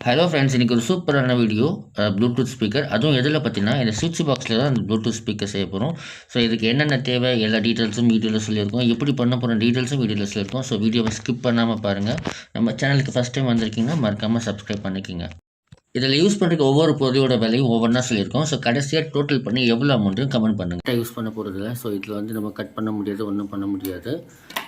Hello friends, இன்றைக்கி ஒரு சூப்பரான வீடியோ. ப்ளூடூத் ஸ்பீக்கர், அதுவும் எதில் பார்த்தீங்கன்னா இந்த சுவிட்ச் பாக்ஸில் தான் அந்த ப்ளூடூத் ஸ்பீக்கர் செய்ய போகிறோம். ஸோ இதுக்கு என்னென்ன தேவை எல்லா டீட்டெயில்ஸும் வீடியோவில் சொல்லியிருக்கோம். எப்படி பண்ண போகிற டீட்டெயில்ஸும் வீடியோவில் சொல்லியிருக்கோம். ஸோ வீடியோவை ஸ்கிப் பண்ணாமல் பாருங்கள். நம்ம சேனலுக்கு ஃபஸ்ட் டைம் வந்திருக்கீங்கன்னா மறக்காமல் சப்ஸ்கிரைப் பண்ணிக்கோங்க. இதில் யூஸ் பண்ணுறதுக்கு ஒவ்வொரு பொருளோட விலையும் ஒவ்வொன்றா சொல்லியிருக்கோம். ஸோ கடைசியாக டோட்டல் பண்ணி எவ்வளோ அமௌண்ட்டுன்னு கமெண்ட் பண்ணுங்கள். யூஸ் பண்ண போகிறதில்ல. ஸோ இதில் வந்து நம்ம கட் பண்ண முடியாது, ஒன்றும் பண்ண முடியாது.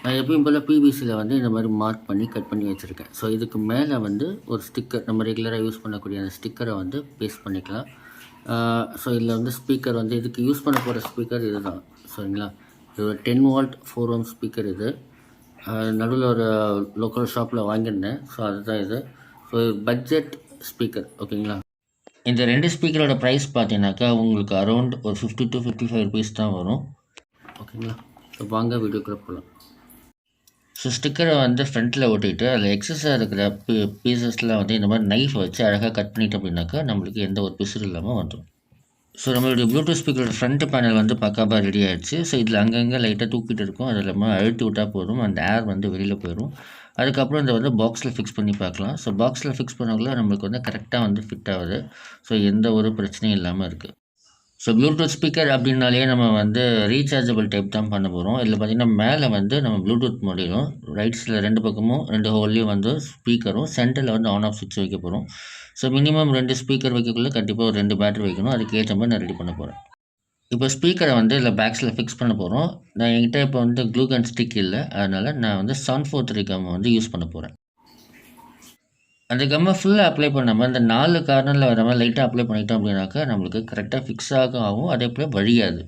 நான் எப்பயும் போல் பிவிசியில் வந்து இந்த மாதிரி மார்க் பண்ணி கட் பண்ணி வச்சுருக்கேன். ஸோ இதுக்கு மேலே வந்து ஒரு ஸ்டிக்கர், நம்ம ரெகுலராக யூஸ் பண்ணக்கூடிய அந்த ஸ்டிக்கரை வந்து பேஸ்ட் பண்ணிக்கலாம். ஸோ இதில் வந்து ஸ்பீக்கர் வந்து இதுக்கு யூஸ் பண்ண போகிற ஸ்பீக்கர் இது தான். சரிங்களா? இது ஒரு 10 வாட் 4 ohm ஸ்பீக்கர். இது நடுவில் ஒரு லோக்கல் ஷாப்பில் வாங்கியிருந்தேன். ஸோ அதுதான் இது. So budget speaker. ஓகேங்களா? இந்த ரெண்டு ஸ்பீக்கரோட ப்ரைஸ் பார்த்தீங்கன்னாக்கா உங்களுக்கு அரௌண்ட் ஒரு 50 to 55 ருபீஸ் தான் வரும். ஓகேங்களா? ஸோ வாங்க வீடியோக்குள்ளே போகலாம். ஸோ ஸ்டிக்கரை வந்து ஃப்ரண்ட்டில் ஒட்டிட்டு அதில் எக்ஸஸாக இருக்கிற பீசஸ்லாம் வந்து இந்த மாதிரி நைஃப் வச்சு அழகாக கட் பண்ணிட்டோம் அப்படின்னாக்கா நம்மளுக்கு எந்த ஒரு பிசுறு இல்லாமல் வந்துடும். ஸோ நம்மளுடைய ப்ளூடூத் ஸ்பீக்கரோட ஃப்ரண்ட் பேனல் வந்து பக்காவாக ரெடி ஆகிடுச்சு. ஸோ இதில் அங்கங்கே லைட்டாக தூக்கிட்டு இருக்கும். அதில் நம்ம அழுத்தி விட்டால் போதும், அந்த ஏர் வந்து வெளியில் போயிடும். அதுக்கப்புறம் இதை வந்து பாக்ஸில் ஃபிக்ஸ் பண்ணி பார்க்கலாம். ஸோ பாக்ஸில் ஃபிக்ஸ் பண்ணக்குள்ள நம்மளுக்கு வந்து கரெக்டாக வந்து ஃபிட் ஆகுது. ஸோ எந்த ஒரு பிரச்சனையும் இல்லாமல் இருக்குது. ஸோ ப்ளூடூத் ஸ்பீக்கர் அப்படின்னாலே நம்ம வந்து ரீசார்ஜபிள் டைப் தான் பண்ண போகிறோம். இதில் பார்த்திங்கன்னா மேலே வந்து நம்ம ப்ளூடூத் மாடியூலும், ரைட்ஸில் 2 பக்கமும் 2 ஹோல்லையும் வந்து ஸ்பீக்கரும், சென்டரில் வந்து ஆன் ஆஃப் சுவிட்ச் வைக்க போகிறோம். ஸோ மினிமம் 2 ஸ்பீக்கர் வைக்கக்குள்ளே கண்டிப்பாக ஒரு 2 பேட்டரி வைக்கணும். அதுக்கு ஏற்ற மாதிரி நான் ரெடி பண்ண போகிறேன். இப்போ ஸ்பீக்கரை வந்து இதில் பேக்ஸில் ஃபிக்ஸ் பண்ண போகிறோம். என்கிட்ட இப்போ வந்து க்ளூ கன் ஸ்டிக் இல்லை, அதனால் நான் வந்து 743 கம் வந்து யூஸ் பண்ண போகிறேன். அந்த கம்மை ஃபுல்லாக அப்ளை பண்ணாமல் இந்த 4 கார்னரில் வர மாதிரி லைட்டாக அப்ளை பண்ணிட்டோம் அப்படின்னாக்கா நம்மளுக்கு கரெக்டாக ஃபிக்ஸ் ஆகும். அதே போல் வழியாது.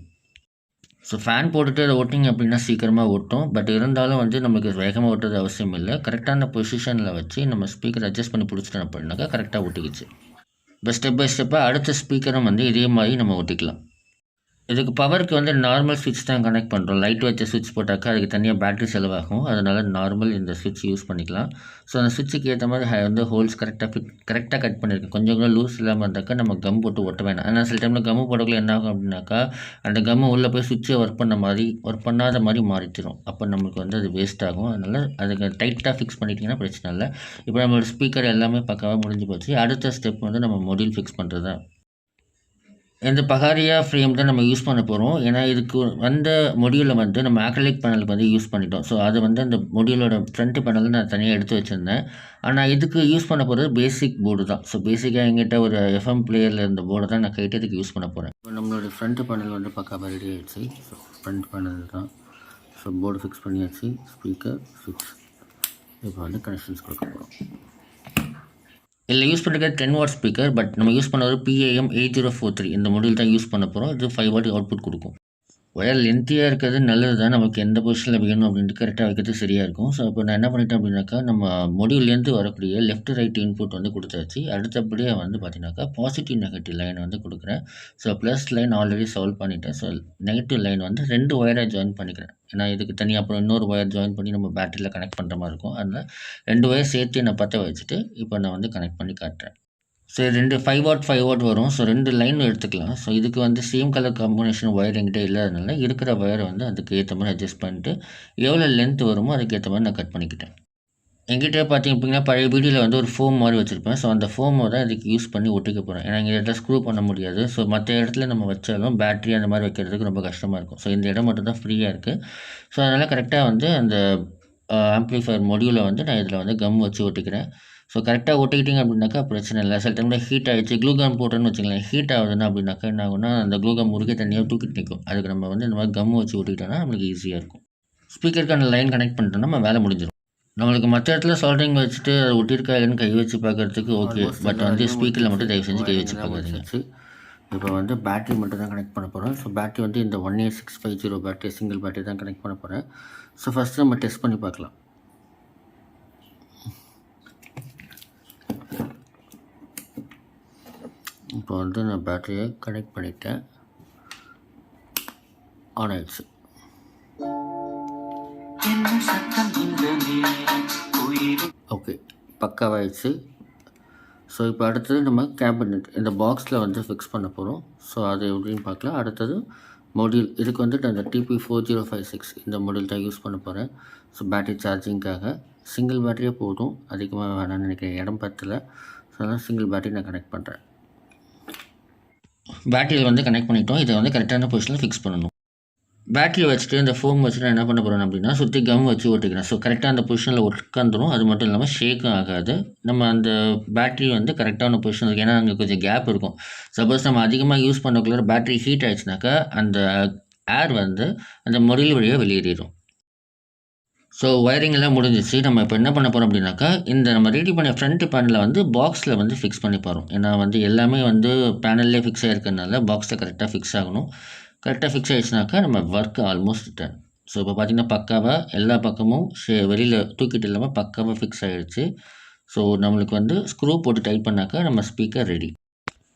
ஸோ ஃபேன் போட்டுட்டு அதை ஒட்டிங்க அப்படின்னா சீக்கிரமாக ஒட்டும். பட் இருந்தாலும் வந்து நமக்கு வேகமாக ஒட்டுறது அவசியம் இல்லை. கரெக்டான பொசிஷனில் வச்சு நம்ம ஸ்பீக்கர் அட்ஜஸ்ட் பண்ணி பிடிச்சிட்டோம் அப்படின்னாக்கா கரெக்டாக ஒட்டிக்கிச்சு. இப்போ ஸ்டெப் பை ஸ்டெப்பாக அடுத்த ஸ்பீக்கரும் வந்து இதே மாதிரி நம்ம ஒட்டிக்கலாம். இதுக்கு பவருக்கு வந்து நார்மல் ஸ்விட்ச் தான் கனெக்ட் பண்ணுறோம். லைட் வச்ச ஸ்விட்ச் போட்டாக்கா அதுக்கு தனியாக பேட்டரி செலவாகும். அதனால் நார்மல் இந்த ஸ்விட்ச் யூஸ் பண்ணிக்கலாம். ஸோ அந்த ஸ்விட்சுக்கு ஏற்ற மாதிரி வந்து ஹோல்ஸ் கரெக்டாக கட் பண்ணியிருக்கேன். கொஞ்சம் கூட லூஸ் இல்லாமல் இருந்தாக்கா நம்ம கம் போட்டு ஒட்ட வேணாம். ஆனால் சில டைமில் கம்மு போடக்குள்ள என்ன ஆகும் அப்படின்னாக்கா அந்த கம்மு உள்ளே போய் ஸ்விட்சை ஒர்க் பண்ணாத மாதிரி மாறிச்சிடும். அப்போ நம்மளுக்கு வந்து அது வேஸ்ட் ஆகும். அதனால் அதுக்கு டைட்டாக ஃபிக்ஸ் பண்ணிட்டிங்கன்னா பிரச்சனை இல்லை. இப்போ நம்மளோட ஸ்பீக்கர் எல்லாமே பக்காவாக முடிஞ்சு போச்சு. அடுத்த ஸ்டெப் வந்து நம்ம மொடியூல் ஃபிக்ஸ் பண்ணுறது தான். இந்த பகாரியா ஃப்ரேம் தான் நம்ம யூஸ் பண்ண போகிறோம். ஏன்னா இதுக்கு வந்த மொடியூலில் வந்து நம்ம அக்ரிலிக் பேனலுக்கு வந்து யூஸ் பண்ணிட்டோம். ஸோ அது வந்து அந்த மொடியூலோட ஃப்ரண்ட் பேனலில் நான் தனியாக எடுத்து வச்சுருந்தேன். ஆனால் இதுக்கு யூஸ் பண்ண போகிறது பேசிக் போர்டு தான். ஸோ பேசிக்காக எங்கிட்ட ஒரு எஃப்எம் பிளேயரில் இருந்த போர்டை தான் நான் கைட்டு இதுக்கு யூஸ் பண்ண போகிறேன். இப்போ நம்மளோட ஃப்ரண்ட் பேனல் வந்து பக்காவாக ரெடி ஆகிடுச்சு. ஸோ ஃப்ரண்ட் பேனல் தான். ஸோ போர்டு ஃபிக்ஸ் பண்ணியாச்சு. ஸ்பீக்கர், ஸ்விட்ச், இப்போ வந்து கனெக்ஷன்ஸ் கொடுக்க போகிறோம். இதில் யூஸ் பண்ணுறது 10 வாட் ஸ்பீக்கர். பட் நம்ம யூஸ் பண்ணுறது PAM 8043 இந்த மாடல் தான் யூஸ் பண்ண போகிறோம். இது 5 வாட் அவுட்புட் கொடுக்கும். ஒயர் லென்த்தியாக இருக்கிறது நல்லது தான். நமக்கு எந்த பொசிஷனில் வைக்கணும் அப்படின்ட்டு கரெக்டாக வைக்கிறது சரியாக இருக்கும். ஸோ இப்போ நான் என்ன பண்ணிட்டேன் அப்படின்னாக்கா நம்ம மொடியூல்லேருந்து வரக்கூடிய லெஃப்ட் ரைட் இன்புட் வந்து கொடுத்தாச்சு. அடுத்தபடியாக வந்து பார்த்தீங்கன்னாக்கா பாசிட்டிவ் நெகட்டிவ் லைன் வந்து கொடுக்குறேன். So plus line already solve பண்ணிட்டேன். ஸோ நெகட்டிவ் லைன் வந்து 2 ஒயரை ஜாயின் பண்ணிக்கிறேன். ஏன்னா இதுக்கு தனியாக அப்புறம் இன்னொரு ஒயர் ஜாயின் பண்ணி நம்ம பேட்டரியில் கனெக்ட் பண்ணுற மாதிரி இருக்கும். அதனால் 2 ஒயர் சேர்த்து நான் பற்ற வச்சுட்டு இப்போ நான் வந்து கனெக்ட் பண்ணி காட்டுறேன். ஸோ 5 வாட் வரும். ஸோ 2 லைன் எடுத்துக்கலாம். ஸோ இதுக்கு வந்து சேம் கலர் காம்பினேஷன் ஒயர் என்கிட்ட இல்லாதனால இருக்கிற ஒயரை வந்து அதுக்கு ஏற்ற மாதிரி அட்ஜஸ்ட் பண்ணிட்டு எவ்வளோ லென்த் வருமோ அதுக்கு ஏற்ற மாதிரி நான் கட் பண்ணிக்கிட்டேன். என்கிட்ட பார்த்தீங்க அப்படின்னா பழைய வீடியோவில் வந்து ஒரு ஃபோம் மாதிரி வச்சுருப்பேன். ஸோ அந்த ஃபோமை தான் இதுக்கு யூஸ் பண்ணி ஒட்டிக்க போகிறேன். ஏன்னா இங்கே இடத்துல ஸ்க்ரூ பண்ண முடியாது. ஸோ மற்ற இடத்துல நம்ம வச்சாலும் பேட்டரி அந்த மாதிரி வைக்கிறதுக்கு ரொம்ப கஷ்டமாக இருக்கும். ஸோ இந்த இடம் மட்டும் தான் ஃப்ரீயாக இருக்குது. ஸோ அதனால் கரெக்டாக வந்து அந்த ஆம்ப்ளிஃபையர் மொடியூலை வந்து நான் இதில் வந்து கம் வச்சு ஒட்டிக்கிறேன். ஸோ கரெக்டாக ஒட்டிக்கிட்டிங்க அப்படின்னாக்கா பிரச்சனை இல்லை. சில டைமில் ஹீட் ஆகிடுச்சு, க்ளூகாம் போட்டோன்னு வச்சுக்கலாம், ஹீட் ஆகுதுன்னா அப்படின்னாக்கா என்ன ஆகுனா அந்த க்ளூகாம் முறுக்கே தனியாக தூக்கிட்டு நிற்கும். அதுக்கு நம்ம வந்து இந்த மாதிரி கம் வச்சு ஒட்டிக்கிட்டோன்னா நம்மளுக்கு ஈஸியாக இருக்கும். ஸ்பீக்கருக்கான லைன் கனெக்ட் பண்ணிட்டோம்னா நம்ம வேலை முடிஞ்சிடும். நம்மளுக்கு மற்ற இடத்துல சால்டரிங் வச்சுட்டு அதை ஒட்டியிருக்கா இல்லைன்னு கை வச்சு பார்க்குறதுக்கு ஓகே. பட் வந்து ஸ்பீக்கரில் மட்டும் தயவு செஞ்சு கை வச்சு பார்க்காதீங்க. இப்போ வந்து பேட்டரி மட்டும் தான் கனெக்ட் பண்ண போகிறோம். ஸோ பேட்டரி வந்து இந்த 18650 பேட்டரி, சிங்கிள் பேட்டரி தான் கனெக்ட் பண்ண போகிறேன். ஸோ ஃபஸ்ட்டு நம்ம டெஸ்ட் பண்ணி பார்க்கலாம். இப்போ வந்து நான் பேட்டரியை கனெக்ட் பண்ணிட்டேன். ஆன் ஆயிடுச்சு. ஓகே, பக்காவாயிடுச்சு. ஸோ இப்போ அடுத்தது நம்ம கேபினெட் இந்த பாக்ஸில் வந்து ஃபிக்ஸ் பண்ண போகிறோம். ஸோ அது எப்படின்னு பார்க்கலாம். அடுத்தது மொடியூல். இதுக்கு வந்துட்டு அந்த TP4056 இந்த மொடியூல் தான் யூஸ் பண்ண போகிறேன். ஸோ பேட்டரி சார்ஜிங்காக சிங்கிள் பேட்டரியே போதும், அதிகமாக வேணாம்னு நினைக்கிறேன், இடம் பத்தலை. ஸோ அதான் சிங்கிள் பேட்டரி நான் கனெக்ட் பண்ணுறேன். பேட்டரியில் வந்து கனெக்ட் பண்ணிட்டோம். இதை வந்து கரெக்டான பொசிஷனில் ஃபிக்ஸ் பண்ணணும். பேட்டரி வச்சுட்டு இந்த ஃபோம் வச்சுட்டு நான் என்ன பண்ண போகிறேன் அப்படின்னா சுற்றி கம் வச்சு ஒட்டிக்கிறேன். ஸோ கரெக்டாக அந்த பொசிஷனில் உட்காந்துரும். அது மட்டும் இல்லாமல் ஷேக்கும் ஆகாது. நம்ம அந்த பேட்டரி வந்து கரெக்டான பொசிஷன் இருக்குது. ஏன்னா அங்கே கொஞ்சம் கேப் இருக்கும். சப்போஸ் நம்ம அதிகமாக யூஸ் பண்ணக்குள்ள பேட்டரி ஹீட் ஆகிடுச்சுனாக்கா அந்த ஏர் வந்து அந்த முறையில் வழியாக வெளியேறிடும். ஸோ ஒயரிங் எல்லாம் முடிஞ்சிச்சு. நம்ம இப்போ என்ன பண்ண போகிறோம் அப்படின்னாக்கா இந்த நம்ம ரெடி பண்ண ஃப்ரண்ட் பேனலில் வந்து பாக்ஸில் வந்து ஃபிக்ஸ் பண்ணி போகிறோம். ஏன்னா வந்து எல்லாமே வந்து பேனல்லே ஃபிக்ஸ் ஆகிருக்கிறதுனால பாக்ஸில் கரெக்டாக ஃபிக்ஸ் ஆகணும். கரெக்டாக ஃபிக்ஸ் ஆகிடுச்சுனாக்கா நம்ம ஒர்க் ஆல்மோஸ்ட் டன். ஸோ இப்போ பார்த்திங்கன்னா பக்காவாக எல்லா பக்கமும் வெளியில் தூக்கிட்டு இல்லாமல் பக்காவாக ஃபிக்ஸ் ஆகிடுச்சு. ஸோ நம்மளுக்கு வந்து ஸ்க்ரூ போட்டு டைட் பண்ணாக்கா நம்ம ஸ்பீக்கர் ரெடி.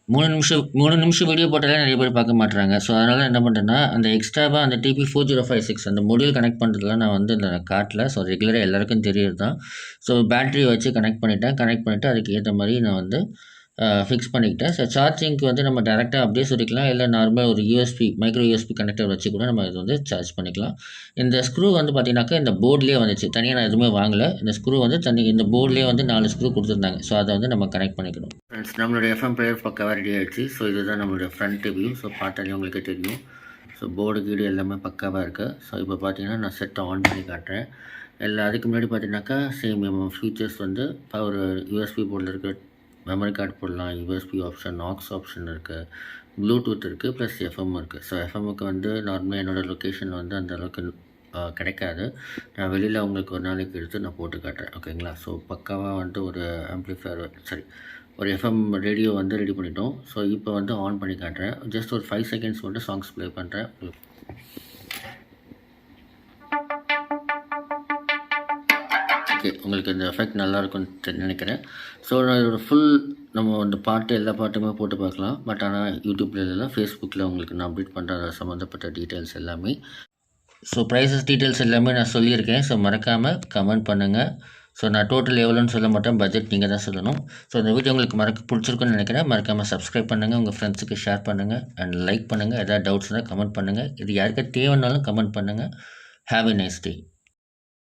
3 நிமிஷம் வீடியோ போட்டாலே நிறைய பேர் பார்க்க மாட்றாங்க. ஸோ அதனால் என்ன பண்ணுறேன்னா அந்த எக்ஸ்ட்ராவாக அந்த TP4056 அந்த மொடியூல் கனெக்ட் பண்ணுறதுலாம் நான் வந்து இந்த காட்டல. ஸோ ரெகுலராக எல்லாருக்கும் தெரியுது தான். ஸோ பேட்டரி வச்சு கனெக்ட் பண்ணிவிட்டு அதுக்கு ஏற்ற மாதிரி நான் வந்து ஃபிக்ஸ் பண்ணிக்கிட்டேன். ஸோ சார்ஜிங்க்கு வந்து நம்ம டேரெக்டாக அப்படியே சொல்லிக்கலாம். இல்லை நார்மலாக ஒரு மைக்ரோ யூஎஸ்பி கனெக்டர் வச்சு கூட நம்ம இது வந்து சார்ஜ் பண்ணிக்கலாம். இந்த ஸ்க்ரூ வந்து பார்த்தீங்கன்னாக்கா இந்த போர்ட்லேயே வந்துச்சு. தனியாக நான் எதுவுமே வாங்கலை. இந்த ஸ்க்ரூ வந்து இந்த போர்ட்லேயே வந்து 4 ஸ்க்ரூ கொடுத்துருந்தாங்க. ஸோ அதை வந்து நம்ம கனெக்ட் பண்ணிக்கணும். ஃப்ரெண்ட்ஸ், நம்மளுடைய FM பிளேயர் பக்காவாக ரெடி ஆகிடுச்சு. ஸோ இதுதான் நம்மளுடைய ஃப்ரண்ட் வியூ. ஸோ பார்த்தாலே உங்களுக்கு தெரியும். ஸோ போர்டு கீடு எல்லாமே பக்காவாக இருக்குது. ஸோ இப்போ பார்த்தீங்கன்னா நான் செட்டை ஆன் பண்ணி காட்டுறேன். அதுக்கு முன்னாடி பார்த்தீங்கன்னாக்கா சேம் ஃபீச்சர்ஸ் வந்து ஒரு யூஎஸ்பி போர்டில் இருக்க மெமரி கார்டு போடலாம், யூஎஸ்பி ஆப்ஷன், ஆக்ஸ் ஆப்ஷன் இருக்குது, ப்ளூடூத் இருக்குது, ப்ளஸ் FM இருக்குது. ஸோ FMக்கு வந்து நார்மலாக என்னோடய லொக்கேஷன் வந்து அந்த அளவுக்கு கிடைக்காது. நான் வெளியில் உங்களுக்கு ஒரு நாளைக்கு எடுத்து நான் போட்டு காட்டுறேன். ஓகேங்களா? ஸோ பக்காவாக வந்துட்டு ஒரு FM ரேடியோ வந்து ரெடி பண்ணிட்டோம். ஸோ இப்போ வந்து ஆன் பண்ணி காட்டுறேன். ஜஸ்ட் ஒரு 5 செகண்ட்ஸ் மட்டும் சாங்ஸ் ப்ளே பண்ணுறேன். ஓகே, உங்களுக்கு இந்த எஃபெக்ட் நல்லாயிருக்குன்னு நினைக்கிறேன். ஸோ நான் இதோட நம்ம அந்த எல்லா பாட்டுமே போட்டு பார்க்கலாம். பட் ஆனால் யூடியூப்பில் இல்லை, ஃபேஸ்புக்கில் உங்களுக்கு நான் அப்டேட் பண்ணுற அதை சம்மந்தப்பட்ட டீட்டெயில்ஸ் எல்லாமே. ஸோ ப்ரைஸஸ் டீட்டெயில்ஸ் எல்லாமே நான் சொல்லியிருக்கேன். ஸோ மறக்காமல் கமெண்ட் பண்ணுங்கள். ஸோ நான் டோட்டல் எவ்வளோன்னு சொல்ல மாட்டேன், பட்ஜெட் நீங்கள் தான் சொல்லணும். ஸோ இந்த வீடியோ உங்களுக்கு பிடிச்சிருக்குன்னு நினைக்கிறேன். மறக்காமல் சப்ஸ்கிரைப் பண்ணுங்கள், உங்கள் ஃப்ரெண்ட்ஸுக்கு ஷேர் பண்ணுங்கள் அண்ட் லைக் பண்ணுங்கள். எதாவது டவுட்ஸ்னால் கமெண்ட் பண்ணுங்கள். இது யாருக்கா தேவைன்னாலும் கமெண்ட் பண்ணுங்கள். Have a nice day.